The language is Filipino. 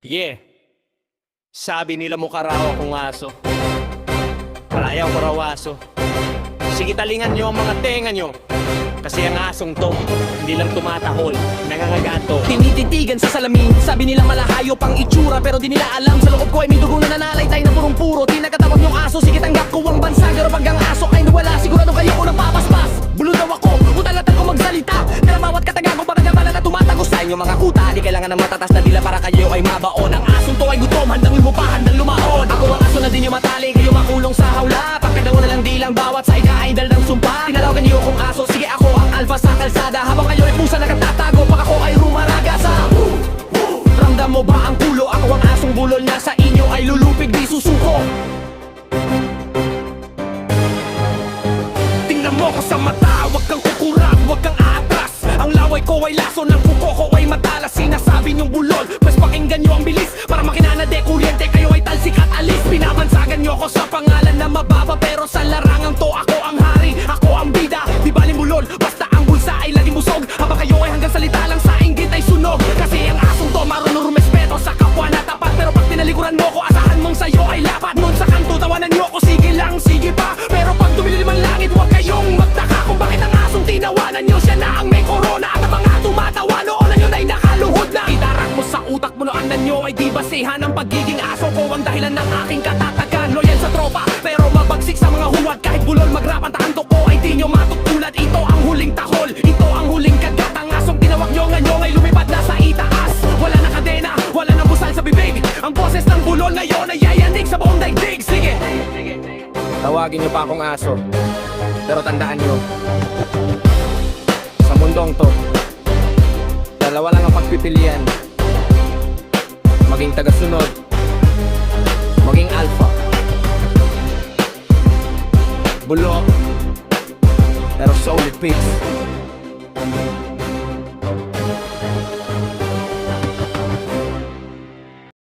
Yeah, sabi nila mukha raw akong aso. Ayaw ko raw aso. Sige, talingan nyo ang mga tenga nyo. Kasi ang asong to, hindi lang tumatahol, nangangagato. Tinititigan sa salamin, sabi nila malahayo pang itsura. Pero di nila alam, sa loob ko ay may dugong na nanalaitay na purong puro. Di nakatawag yung aso, sige tanggap ko ang bansa. Pero pag ang aso ay nawala, sigurado kayo unang papaspas. Bulod daw ako, utalatan ko magsalita. Pero bawat kataga ko baka gabala na tumatagos sa inyo mga kuta. Di kailangan ng matatas na dila para kayo ay mabaon. Ang asong to ay gutom, handang lumupa, handang lumaon. Ako ang aso na di nyo matali, kayo makulong sa hawla. Pagkadaw na lang di lang bawat sa ika ay dal ng sumpa. Tinalawagan niyo kong aso, sige ako ang alpha sa kalsada. Habang kayo ay pusa nakatatago, pag ako ay rumaraga sa ramdam mo ba ang kulo? Ako ang asong bulol na sa inyo ay lulupig di susuko. Tingnan mo ko sa mata, wag kang kukurap, wag kang aatras. Ang laway ko ay laso ng kuko ko ay matalas. Sinasabi niyong bulol, mas pakinggan niyo ang bilis. Para makinana de kuryente, kayo ay talsik at alis. Pinabansagan niyo ko sa pangalan na mababa, pero sa larangang to ako ang hari, ako ang bida. Di baling bulol, basta ang bulsa ay laging busog. Habang kayo ay hanggang salita lang sa inggit ay sunog. Kasi ang asong to marunong rumespeto sa kapwa na tapat. Pero pag tinalikuran mo ko, asahan mong sayo ay lapat. Nun sa kanto, tawanan niyo ko, sige lang, sige pa. Pero pag dumilim ang langit, huwag kayong magtaka kung bakit ang asong tinawanan niyo. Siya na ang may corona at ang mga tumatawa noonan yun ay nakaluhod na. Itarak mo sa utak mo noonan niyo ay di basehan ang pagiging aso ko. Ang dahilan ng aking katatagan, loyal sa tropa pero mabagsik sa mga huwad. Kahit bulol magrap ang takanto ko ay di nyo matutulat. Ito ang huling tahol, ito ang huling kagat. Ang asong tinawag nyo ngayon ay lumipad na sa itaas. Wala na kadena, wala na busal sa bibig. Ang boses ng bulol ngayon ay yayanig sa buong daigdig. Sige, tawagin nyo pa akong aso, pero tandaan nyo, sa mundong to, dalawa lang ang pagpipilian: maging tagasunod, maging alpha. Bulok, pero solid pigs.